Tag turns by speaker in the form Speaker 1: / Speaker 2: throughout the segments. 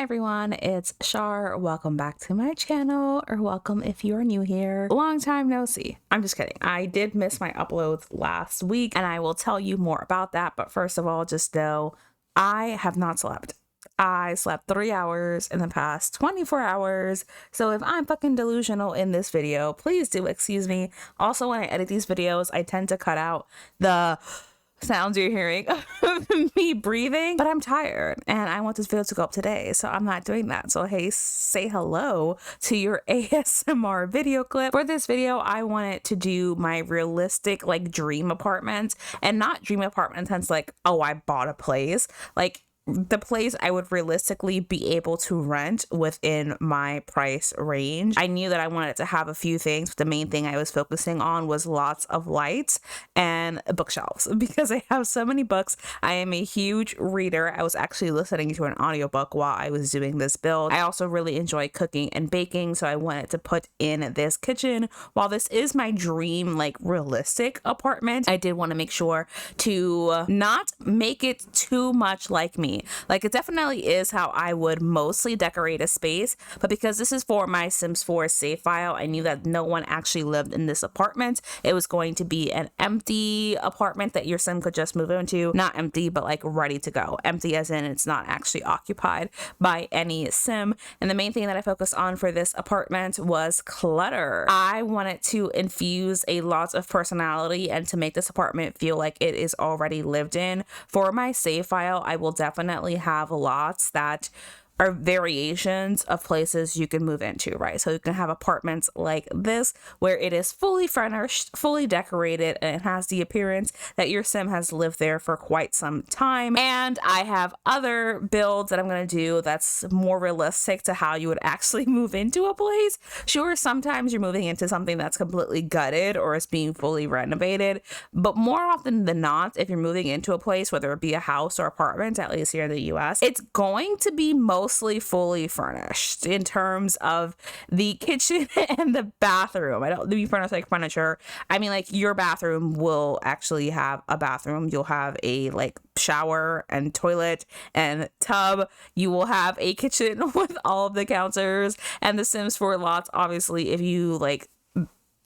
Speaker 1: Hi everyone, it's Shar. Welcome back to my channel, or welcome if you're new here. Long time no see. I'm just kidding. I did miss my uploads last week and I will tell you more about that. But first of all, just know I have not slept. I slept 3 hours in the past 24 hours. So if I'm fucking delusional in this video, please do excuse me. Also, when I edit these videos, I tend to cut out the sounds you're hearing of me breathing, but I'm tired and I want this video to go up today, so I'm not doing that. So hey, say hello to your ASMR video clip. For this video, I wanted to do my realistic like dream apartment, and not dream apartment in the sense like, oh, I bought a place, like the place I would realistically be able to rent within my price range. I knew that I wanted to have a few things, but the main thing I was focusing on was lots of lights and bookshelves because I have so many books. I am a huge reader. I was actually listening to an audiobook while I was doing this build. I also really enjoy cooking and baking, so I wanted to put in this kitchen. While this is my dream, like realistic apartment, I did want to make sure to not make it too much like me. Like, it definitely is how I would mostly decorate a space, but because this is for my Sims 4 save file, I knew that no one actually lived in this apartment. It was going to be an empty apartment that your sim could just move into. Not empty, but like ready to go. Empty as in it's not actually occupied by any sim. And the main thing that I focused on for this apartment was clutter. I wanted to infuse a lot of personality and to make this apartment feel like it is already lived in. For my save file, I will definitely have lots that are variations of places you can move into, right? So you can have apartments like this where it is fully furnished, fully decorated, and it has the appearance that your sim has lived there for quite some time. And I have other builds that I'm going to do that's more realistic to how you would actually move into a place. Sure, sometimes you're moving into something that's completely gutted or is being fully renovated, but more often than not, if you're moving into a place, whether it be a house or apartment, at least here in the US, it's going to be mostly fully furnished in terms of the kitchen and the bathroom. I don't mean furnished like furniture. I mean like your bathroom will actually have a bathroom. You'll have a like shower and toilet and tub. You will have a kitchen with all of the counters, and the Sims 4 lots, obviously, if you like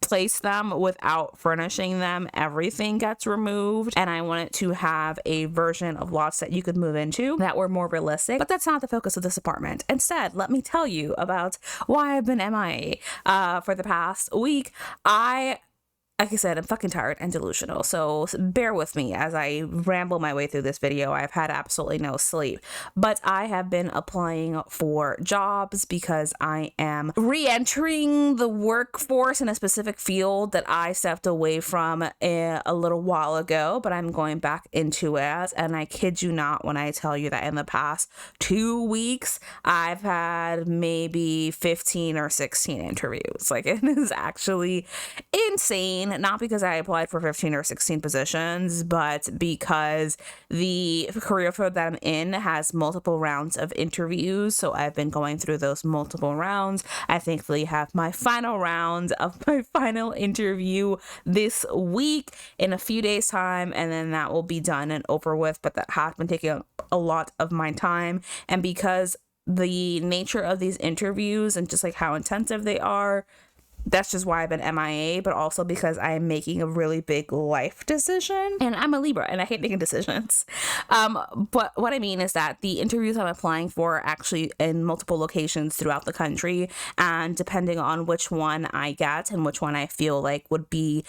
Speaker 1: place them without furnishing them, everything gets removed. And I wanted to have a version of lots that you could move into that were more realistic, but that's not the focus of this apartment. Instead, let me tell you about why I've been MIA for the past week. Like I said, I'm fucking tired and delusional, so bear with me as I ramble my way through this video. I've had absolutely no sleep, but I have been applying for jobs because I am re-entering the workforce in a specific field that I stepped away from a little while ago, but I'm going back into it. And I kid you not when I tell you that in the past 2 weeks, I've had maybe 15 or 16 interviews. Like, it is actually insane. Not because I applied for 15 or 16 positions, but because the career field that I'm in has multiple rounds of interviews. So I've been going through those multiple rounds. I thankfully have my final round of my final interview this week in a few days time, and then that will be done and over with. But that has been taking a lot of my time, and because the nature of these interviews and just like how intensive they are, that's just why I've been MIA, but also because I'm making a really big life decision, and I'm a Libra and I hate making decisions. But what I mean is that the interviews I'm applying for are actually in multiple locations throughout the country, and depending on which one I get and which one I feel like would be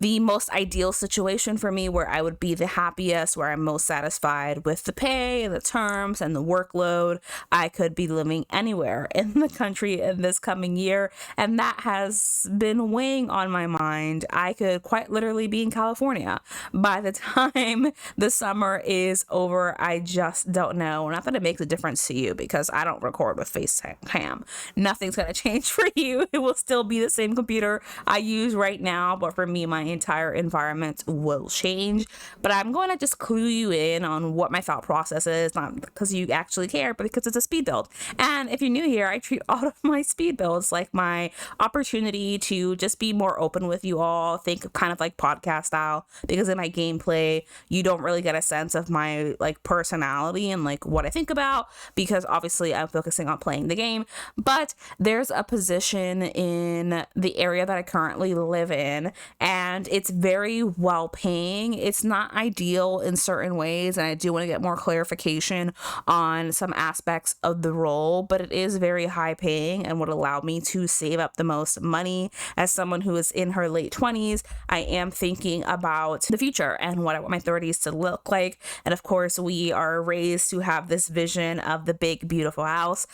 Speaker 1: the most ideal situation for me, where I would be the happiest, where I'm most satisfied with the pay and the terms and the workload, I could be living anywhere in the country in this coming year. And that has been weighing on my mind. I could quite literally be in California by the time the summer is over. I just don't know. Not that it makes a difference to you, because I don't record with FaceTime. Nothing's going to change for you. It will still be the same computer I use right now, but for me, my entire environment will change. But I'm going to just clue you in on what my thought process is, not because you actually care, but because it's a speed build. And if you're new here, I treat all of my speed builds like my opportunity to just be more open with you all, think of kind of like podcast style, because in my gameplay, you don't really get a sense of my like personality and like what I think about, because obviously I'm focusing on playing the game. But there's a position in the area that I currently live in, and it's very well paying. It's not ideal in certain ways, and I do want to get more clarification on some aspects of the role, but it is very high paying and would allow me to save up the most money. As someone who is in her late 20s, I am thinking about the future and what I want my 30s to look like. And of course, we are raised to have this vision of the big, beautiful house.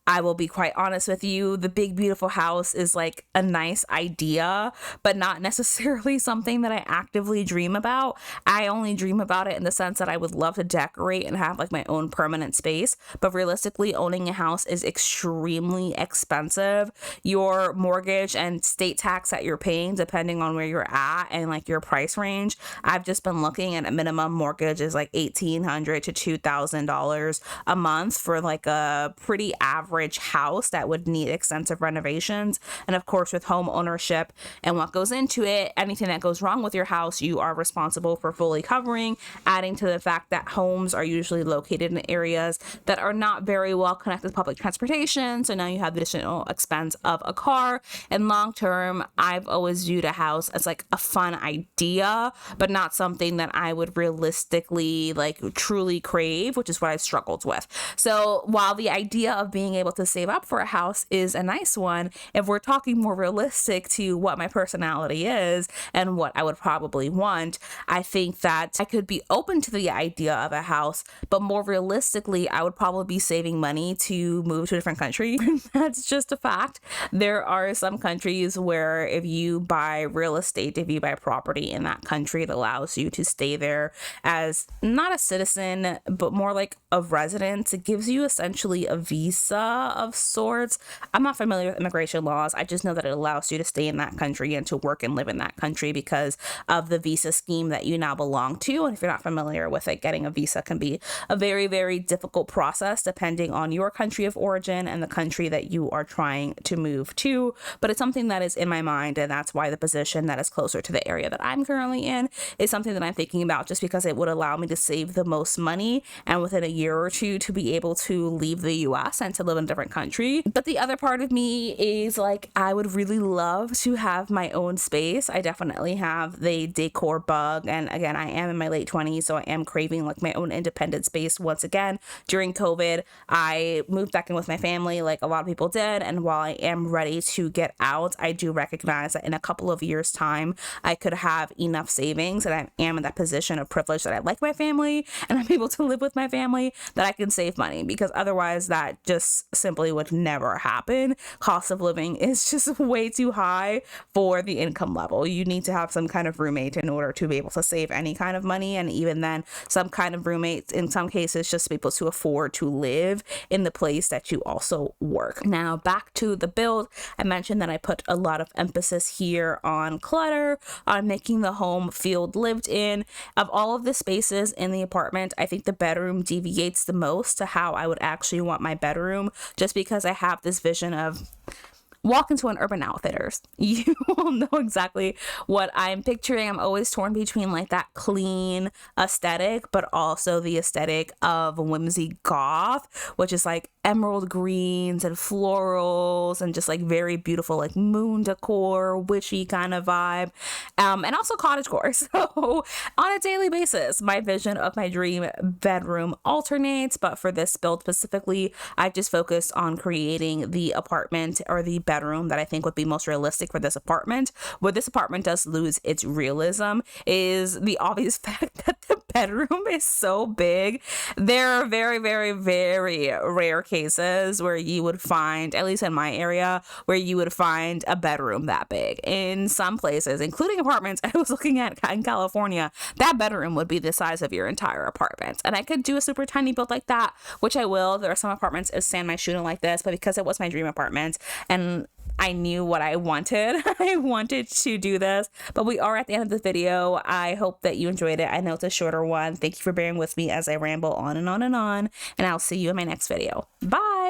Speaker 1: I will be quite honest with you, the big, beautiful house is like a nice idea, but not necessarily something that I actively dream about. I only dream about it in the sense that I would love to decorate and have like my own permanent space. But realistically, owning a house is extremely expensive. Your mortgage and state tax that you're paying, depending on where you're at and like your price range, I've just been looking at a minimum mortgage is like $1,800 to $2,000 a month for like a pretty average house that would need extensive renovations. And of course, with home ownership and what goes into it, anything that goes wrong with your house, you are responsible for fully covering, adding to the fact that homes are usually located in areas that are not very well connected to public transportation. So now you have the additional expense of a car. And long term, I've always viewed a house as like a fun idea, but not something that I would realistically like truly crave, which is what I've struggled with. So while the idea of being able to save up for a house is a nice one, if we're talking more realistic to what my personality is and what I would probably want, I think that I could be open to the idea of a house, but more realistically, I would probably be saving money to move to a different country. That's just a fact. There are some countries where if you buy real estate, if you buy property in that country, it allows you to stay there as not a citizen, but more like a resident. It gives you essentially a visa of sorts. I'm not familiar with immigration laws. I just know that it allows you to stay in that country and to work and live in that country because of the visa scheme that you now belong to. And if you're not familiar with it, getting a visa can be a very, very difficult process depending on your country of origin and the country that you are trying to move to. But it's something that is in my mind, and that's why the position that is closer to the area that I'm currently in is something that I'm thinking about, just because it would allow me to save the most money and within a year or two to be able to leave the US and to live in a different country. But the other part of me is like, I would really love to have my own space. I definitely have the decor bug. And again, I am in my late 20s, so I am craving like my own independent space once again. During COVID, I moved back in with my family like a lot of people did. And while I am ready to get out, I do recognize that in a couple of years' time, I could have enough savings, and I am in that position of privilege that I like my family and I'm able to live with my family, that I can save money, because otherwise that just simply would never happen. Cost of living is just way too high for the income level. You need to have some kind of roommate in order to be able to save any kind of money. And even then, some kind of roommates in some cases just be able to afford to live in the place that you also work. Now back to the build, I mentioned that I put a lot of emphasis here on clutter, on making the home feel lived in. Of all of the spaces in the apartment, I think the bedroom deviates the most to how I would actually want my bedroom, just because I have this vision of walk into an Urban Outfitters. You will know exactly what I'm picturing. I'm always torn between like that clean aesthetic, but also the aesthetic of whimsy goth, which is like emerald greens and florals and just like very beautiful like moon decor, witchy kind of vibe, and also cottagecore. So on a daily basis, my vision of my dream bedroom alternates, but for this build specifically, I just focused on creating the apartment or the bedroom that I think would be most realistic for this apartment. Where this apartment does lose its realism is the obvious fact that the bedroom is so big. There are very, very, very rare cases where you would find, at least in my area, where you would find a bedroom that big. In some places, including apartments I was looking at in California, that bedroom would be the size of your entire apartment. And I could do a super tiny build like that, which I will. There are some apartments in San Myshuno like this, but because it was my dream apartment and I knew what I wanted. I wanted to do this, but we are at the end of the video. I hope that you enjoyed it. I know it's a shorter one. Thank you for bearing with me as I ramble on and on and on, and I'll see you in my next video. Bye.